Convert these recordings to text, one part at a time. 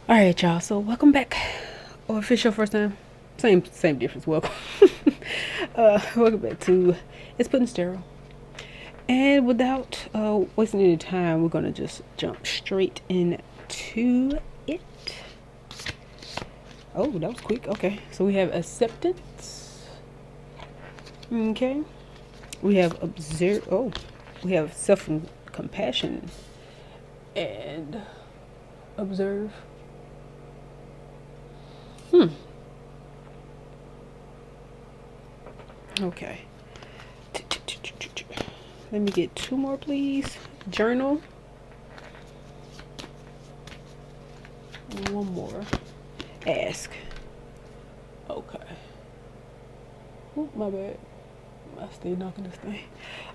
All right, y'all. So welcome back. Or if it's your first time, same difference. Welcome. Welcome back to ItsPuddinsT. And without wasting any time, we're gonna just jump straight into it. Oh, that was quick. Okay, so we have acceptance. Okay, we have observe. Oh, we have self compassion and observe. Okay. Let me get two more, please. Journal. One more. Ask. Okay. Oh, my bad. I stay knocking this thing.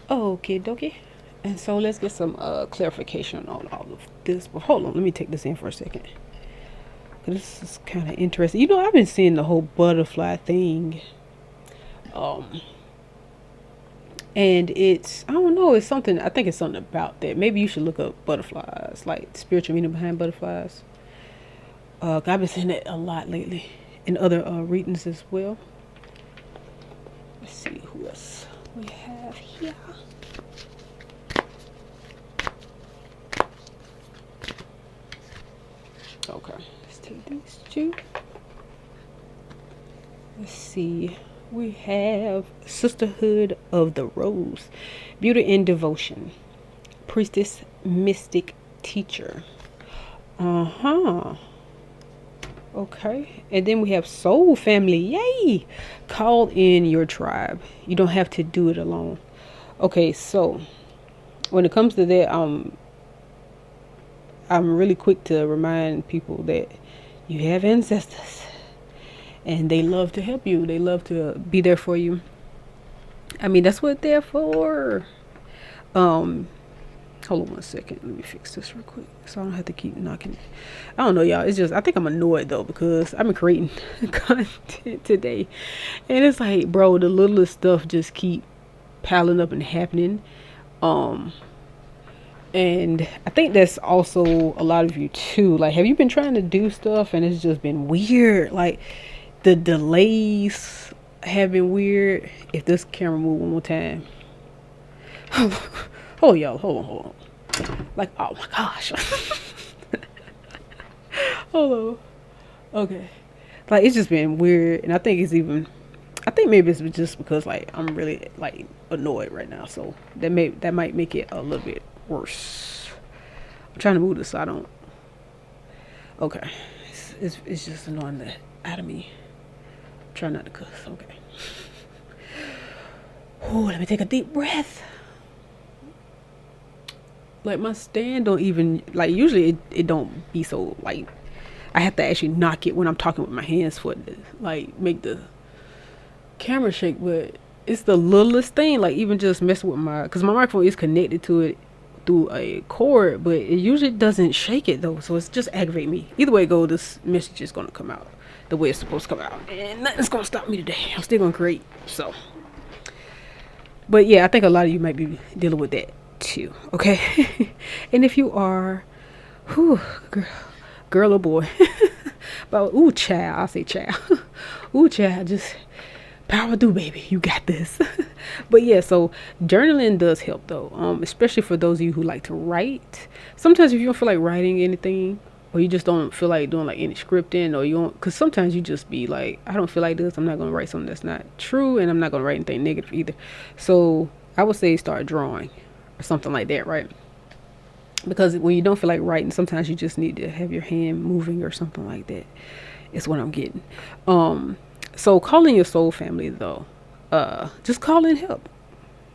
Okay, dokie. And so let's get some clarification on all of this. But hold on, let me take this in for a second. This is kind of interesting. You know, I've been seeing the whole butterfly thing. Um, and it's, I don't know, it's something, I think it's something about that. Maybe you should look up butterflies, like spiritual meaning behind butterflies. 'Cause I've been seeing it a lot lately in other readings as well. Let's see who else we have here. Okay, let's take these two. Let's see. We have Sisterhood of the Rose, Beauty and Devotion, Priestess, Mystic, Teacher. Uh-huh. Okay. And then we have Soul Family. Yay! Call in your tribe. You don't have to do it alone. Okay, so when it comes to that, I'm really quick to remind people that you have ancestors and they love to help you. They love to be there for you. I mean, that's what they're for. Um, Hold on one second. Let me fix this real quick so I don't have to keep knocking it. I don't know, y'all. It's just, I think I'm annoyed though because I've been creating content today. And it's like, bro, the littlest stuff just keep piling up and happening. Um, and I think that's also a lot of you too. Like, have you been trying to do stuff and it's just been weird? Like, the delays have been weird. If this camera move one more time. Hold on, y'all. Hold on. Like, oh my gosh. Hold on. Okay. Like, it's just been weird. And I think it's even, I think maybe it's just because, like, I'm really, like, annoyed right now. So that might make it a little bit worse. I'm trying to move this so I don't. Okay. It's just annoying the out of me. Try not to cuss. Okay. Oh, let me take a deep breath. Like, my stand don't even, like, usually it don't be so, like, I have to actually knock it when I'm talking with my hands for it to, like, make the camera shake. But it's the littlest thing, like, even just messing with my, because my microphone is connected to it through a cord, but it usually doesn't shake it though, so it's just aggravating me. Either way it goes, this message is gonna come out the way it's supposed to come out, and nothing's gonna stop me today. I'm still gonna create. So, but yeah, I think a lot of you might be dealing with that too. Okay. And if you are, whew, girl or boy, but ooh, child, I'll say child. Ooh, child, just power through, baby. You got this. But yeah, so journaling does help though, especially for those of you who like to write. Sometimes if you don't feel like writing anything, or you just don't feel like doing like any scripting, or you don't, because sometimes you just be like, I don't feel like this. I'm not gonna write something that's not true, and I'm not gonna write anything negative either. So I would say start drawing or something like that, right? Because when you don't feel like writing, sometimes you just need to have your hand moving or something like that. Is what I'm getting. So calling your soul family though, just call in help.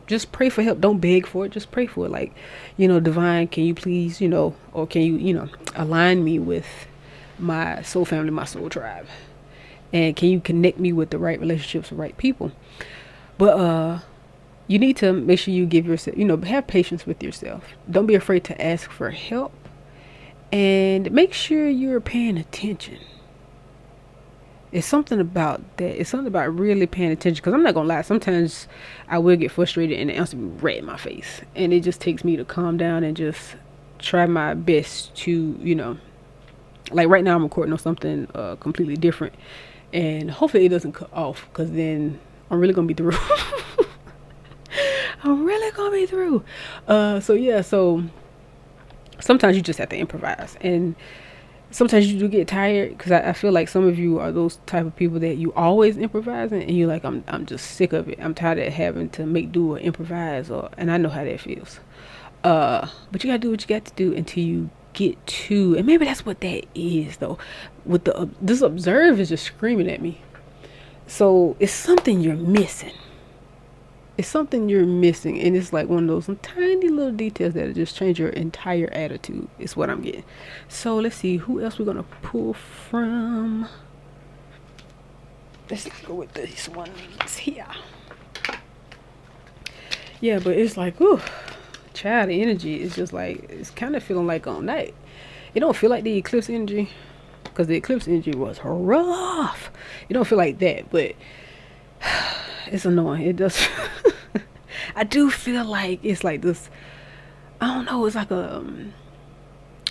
Just pray for help. Don't beg for it. Just pray for it. Like, divine, can you please, or can you, align me with my soul family, my soul tribe, and can you connect me with the right relationships, the right people? But you need to make sure you give yourself, have patience with yourself. Don't be afraid to ask for help, and make sure you're paying attention. It's something about that. It's something about really paying attention. Because I'm not going to lie. Sometimes I will get frustrated and the answer will be red in my face. And it just takes me to calm down and just try my best to, Like right now I'm recording on something completely different, and hopefully it doesn't cut off, because then I'm really gonna be through. I'm really gonna be through. So yeah, so sometimes you just have to improvise, and sometimes you do get tired, because I feel like some of you are those type of people that you always improvising, and you're like, I'm just sick of it. I'm tired of having to make do or improvise, and I know how that feels. But you gotta do what you got to do until you get to, and maybe that's what that is though. With the this observe is just screaming at me. So it's something you're missing. It's something you're missing, and it's like one of those tiny little details that just change your entire attitude. Is what I'm getting. So let's see who else we're gonna pull from. Let's go with this one here. Yeah, but it's like, ooh, child energy is just like, it's kind of feeling like on night. It don't feel like the eclipse energy, because the eclipse energy was rough. It don't feel like that, but it's annoying. It does. I do feel like it's like this, I don't know, it's like a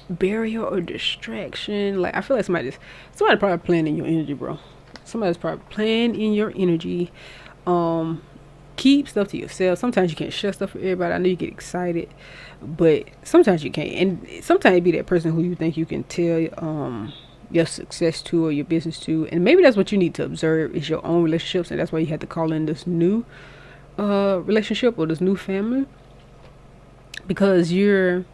barrier or distraction. Like I feel like somebody probably playing in your energy, bro. Somebody's probably playing in your energy. Keep stuff to yourself. Sometimes you can't share stuff with everybody. I know you get excited, but sometimes you can't. And sometimes it be that person who you think you can tell your success to or your business to, and maybe that's what you need to observe is your own relationships, and that's why you had to call in this new relationship or this new family, because you're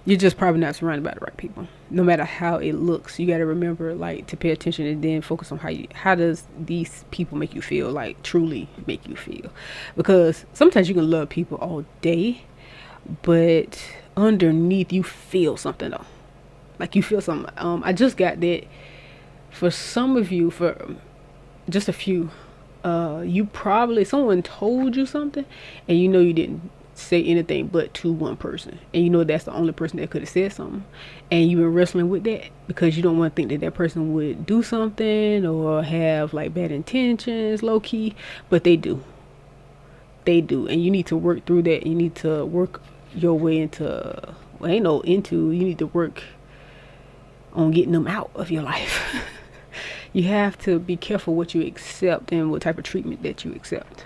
just probably not surrounded by the right people. No matter how it looks, you got to remember like to pay attention and then focus on how does these people make you feel, like truly make you feel. Because sometimes you can love people all day, but underneath you feel something though. Like you feel something. I just got that for some of you, for just a few, you probably, someone told you something and you know you didn't say anything but to one person, and you know that's the only person that could have said something, and you've been wrestling with that because you don't want to think that that person would do something or have like bad intentions low key, but they do, and you need to work through that. You need to work your way into, well, ain't no into, you need to work on getting them out of your life. You have to be careful what you accept and what type of treatment that you accept.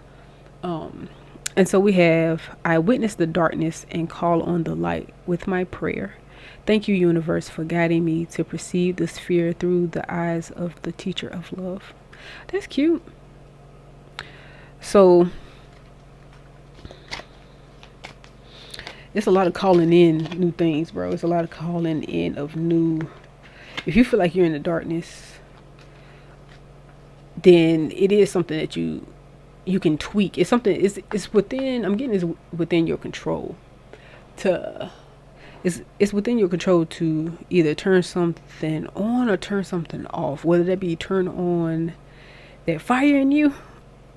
And so we have, I witness the darkness and call on the light with my prayer. Thank you, universe, for guiding me to perceive the sphere through the eyes of the teacher of love. That's cute. So it's a lot of calling in new things, bro. It's a lot of calling in of new. If you feel like you're in the darkness, then it is something that you can tweak. It's something, it's within, I'm getting, is within your control to, it's within your control to either turn something on or turn something off, whether that be turn on that fire in you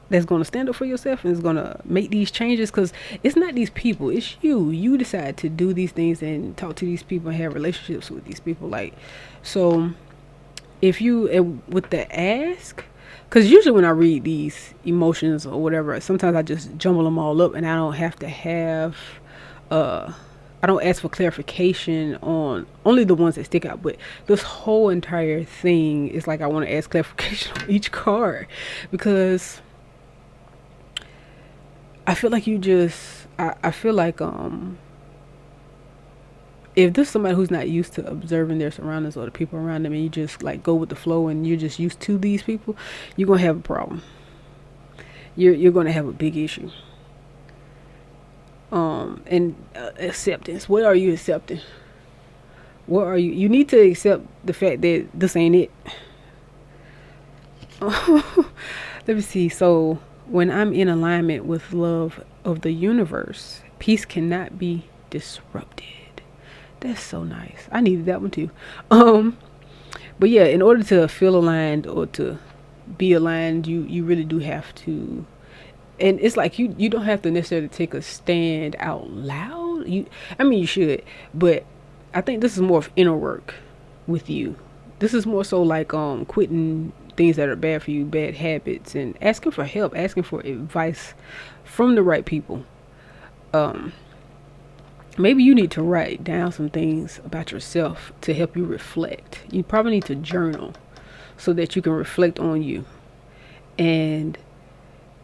that's going to stand up for yourself and is going to make these changes, because it's not these people, it's you decide to do these things and talk to these people and have relationships with these people. Like, so if you, with the ask, because usually when I read these emotions or whatever, sometimes I just jumble them all up, and I don't have to have, I don't ask for clarification on only the ones that stick out. But this whole entire thing is like I want to ask clarification on each card, because I feel like you just, I feel like if there's somebody who's not used to observing their surroundings or the people around them, and you just like go with the flow and you're just used to these people, you're gonna have a problem. You're gonna have a big issue. And acceptance. What are you accepting? What are you? You need to accept the fact that this ain't it. Let me see. So when I'm in alignment with love of the universe, peace cannot be disrupted. That's so nice. I needed that one too. But yeah, in order to feel aligned or to be aligned, you really do have to. And it's like you don't have to necessarily take a stand out loud. I mean, you should, but I think this is more of inner work with you. This is more so like quitting things that are bad for you, bad habits, and asking for help, asking for advice from the right people. maybe you need to write down some things about yourself to help you reflect. You probably need to journal so that you can reflect on you. And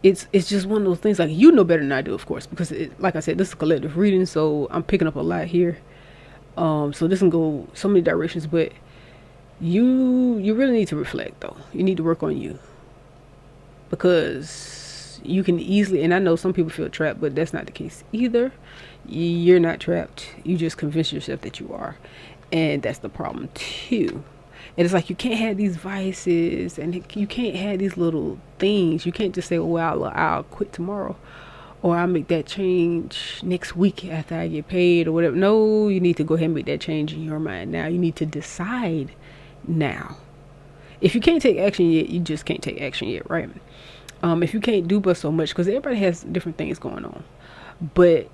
it's just one of those things, like, you know better than I do, of course, because like I said, this is collective reading, so I'm picking up a lot here. So this can go so many directions, but you really need to reflect, though. You need to work on you, because you can easily, and I know some people feel trapped, but that's not the case either. You're not trapped. You just convince yourself that you are, and that's the problem too. And it's like, you can't have these vices, and you can't have these little things. You can't just say, oh, well, I'll quit tomorrow, or I'll make that change next week after I get paid, or whatever. No, you need to go ahead and make that change in your mind now. You need to decide now. If you can't take action yet, you just can't take action yet, right? If you can't do but so much, because everybody has different things going on, but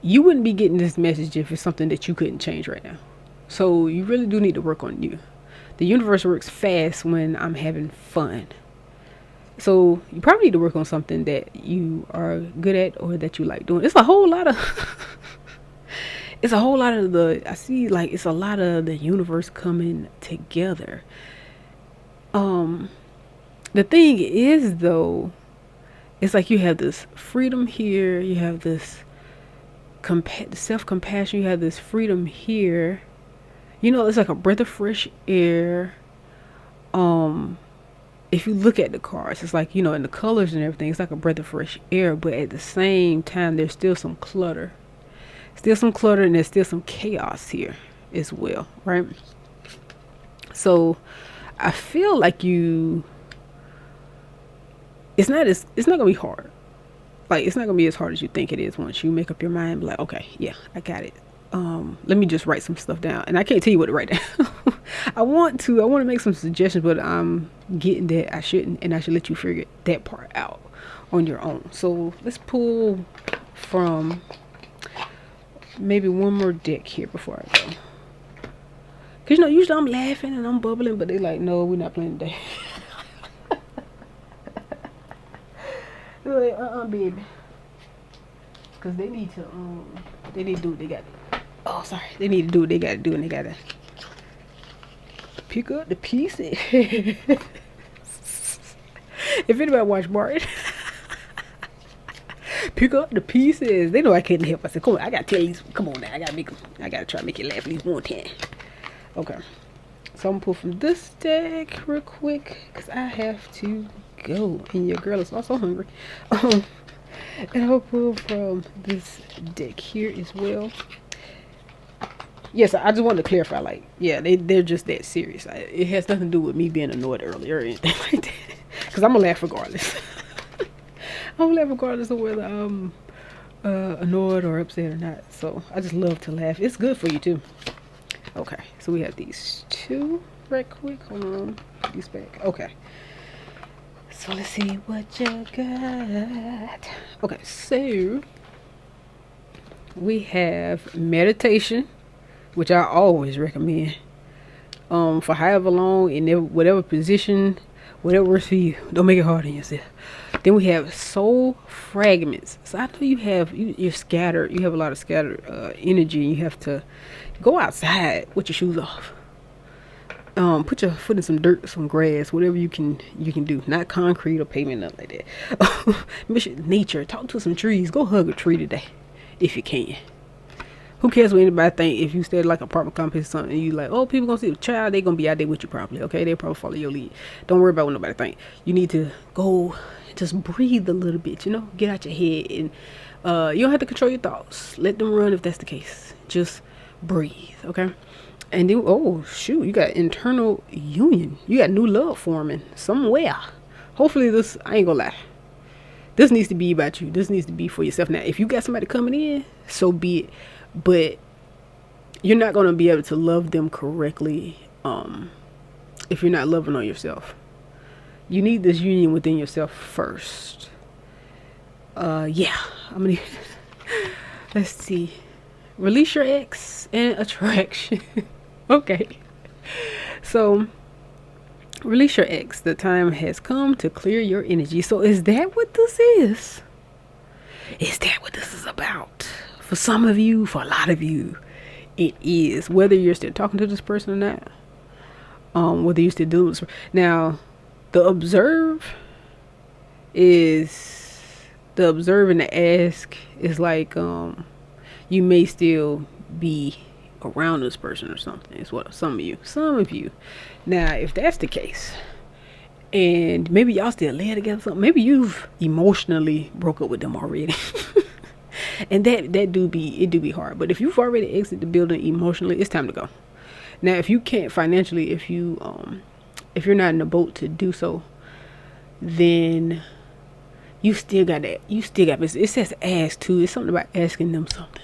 you wouldn't be getting this message if it's something that you couldn't change right now. So you really do need to work on you. The universe works fast when I'm having fun. So you probably need to work on something that you are good at or that you like doing. It's a whole lot of it's a whole lot of it's a lot of the universe coming together. The thing is, though, it's like you have this freedom here, you have this self-compassion, you have this freedom here. You know, it's like a breath of fresh air. If you look at the cards, it's like, you know, and the colors and everything, it's like a breath of fresh air, but at the same time, there's still some clutter. And there's still some chaos here as well, right? So I feel like it's not gonna be hard. Like, it's not gonna be as hard as you think it is once you make up your mind. Like, okay, yeah, I got it. Let me just write some stuff down. And I can't tell you what to write down. I want to make some suggestions, but I'm getting that I shouldn't, and I should let you figure that part out on your own. So let's pull from maybe one more deck here before I go. Cause, you know, usually I'm laughing and I'm bubbling, but they like, no, we're not playing today. They're like, baby. Cause they need to do what they got. Oh, sorry. They need to do what they got to do, and they gotta pick up the pieces. If anybody watch Martin, pick up the pieces. They know I couldn't help. I said, come on, I gotta tell you. Come on now, I gotta try to make you laugh at least one time. Okay, so I'm gonna pull from this deck real quick because I have to go, and your girl is also hungry. And I'll pull from this deck here as well. Yes, I just wanted to clarify, like, yeah, they're just that serious. It has nothing to do with me being annoyed earlier or anything like that. Because I'm going to laugh regardless. I'm going to laugh regardless of whether I'm annoyed or upset or not. So I just love to laugh. It's good for you, too. Okay, so we have these two right quick. Hold on. Put these back. Okay. So let's see what you got. Okay, so we have meditation, which I always recommend, for however long, in whatever position, whatever works for you. Don't make it hard on yourself. Then we have soul fragments. So I know you're scattered. You have a lot of scattered energy. You have to go outside with your shoes off. Put your foot in some dirt, some grass, whatever you can do. Not concrete or pavement, nothing like that. Nature. Talk to some trees. Go hug a tree today, if you can. Who cares what anybody think? If you stay at like an apartment complex or something, and you like, oh, people gonna see the child, they gonna be out there with you probably. Okay, they probably follow your lead. Don't worry about what nobody think. You need to go, just breathe a little bit. You know, get out your head, and you don't have to control your thoughts. Let them run if that's the case. Just breathe, okay? And then, oh shoot, you got internal union. You got new love forming somewhere. Hopefully this, I ain't gonna lie, this needs to be about you. This needs to be for yourself. Now, if you got somebody coming in, so be it. But you're not going to be able to love them correctly if you're not loving on yourself. You need this union within yourself first. Yeah, I'm gonna let's see. Release your ex and attraction. Okay, so release your ex. The time has come to clear your energy. So is that what this is? Is that what this is about? For some of you, for a lot of you, it is. Whether you're still talking to this person or not, whether you're still doing this. Now, the observe is the observe and the ask is like you may still be around this person or something. Is what some of you. Now, if that's the case, and maybe y'all still live together, something. Maybe you've emotionally broke up with them already. And that do be hard. But if you've already exited the building emotionally, it's time to go. Now, if you can't financially, if you're not in the boat to do so, then you still got that. You still got business. It says ask too. It's something about asking them something.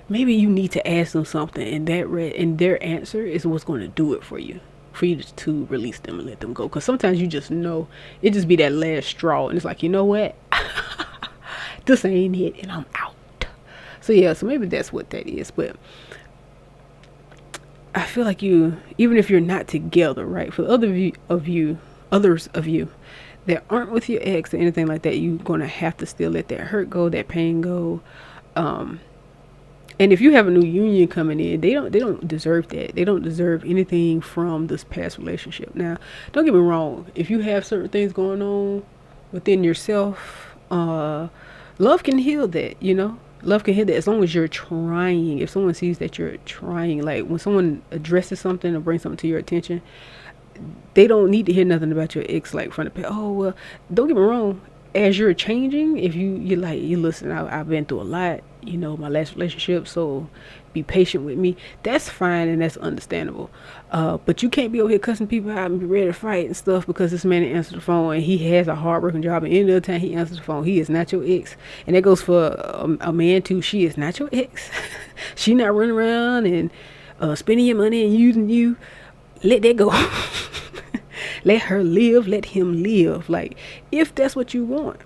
Maybe you need to ask them something, and and their answer is what's going to do it for you to release them and let them go. Because sometimes you just know it just be that last straw, and it's like, you know what, this ain't it, and I'm out. So yeah, so maybe that's what that is. But I feel like you, even if you're not together, right? For others of you that aren't with your ex or anything like that, you're gonna have to still let that hurt go, that pain go. And if you have a new union coming in, they don't deserve that. They don't deserve anything from this past relationship. Now, don't get me wrong. If you have certain things going on within yourself, love can heal that, Love can heal that as long as you're trying. If someone sees that you're trying, like when someone addresses something or brings something to your attention, they don't need to hear nothing about your ex, like from the past. Oh, well, don't get me wrong. As you're changing, if you listen, I've been through a lot, my last relationship, so be patient with me. That's fine and that's understandable. But you can't be over here cussing people out and be ready to fight and stuff because this man answers the phone and he has a hard-working job, and any other time he answers the phone, he is not your ex. And that goes for a man too. She is not your ex. She not running around and spending your money and using you. Let that go. Let her live, let him live. Like, if that's what you want,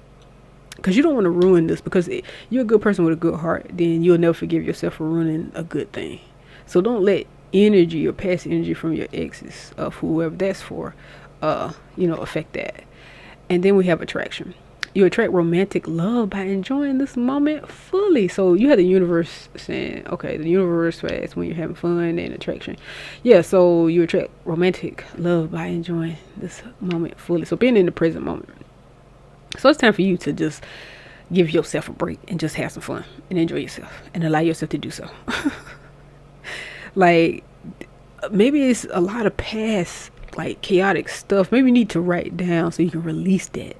because you don't want to ruin this, because you're a good person with a good heart, then you'll never forgive yourself for ruining a good thing. So don't let energy or past energy from your exes, of whoever that's for, affect that. And then we have attraction. You attract romantic love by enjoying this moment fully. So you have the universe saying, okay, the universe is when you're having fun, and attraction. Yeah, so you attract romantic love by enjoying this moment fully. So being in the present moment. So it's time for you to just give yourself a break and just have some fun and enjoy yourself and allow yourself to do so. Like, maybe it's a lot of past, like, chaotic stuff. Maybe you need to write down so you can release that.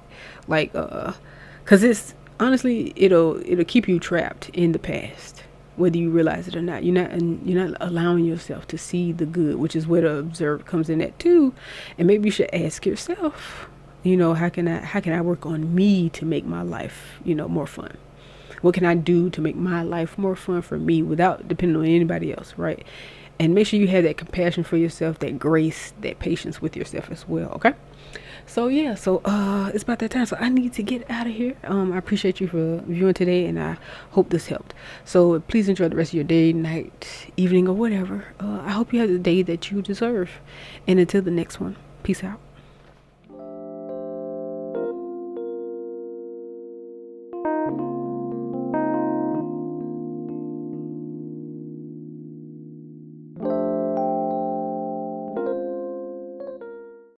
Like, cause it's honestly, it'll keep you trapped in the past, whether you realize it or not. You're not allowing yourself to see the good, which is where the observe comes in at too. And maybe you should ask yourself, how can I work on me to make my life, more fun? What can I do to make my life more fun for me without depending on anybody else, right? And make sure you have that compassion for yourself, that grace, that patience with yourself as well, okay? So yeah, it's about that time. So I need to get out of here. I appreciate you for viewing today, and I hope this helped. So please enjoy the rest of your day, night, evening, or whatever. I hope you have the day that you deserve. And until the next one, peace out.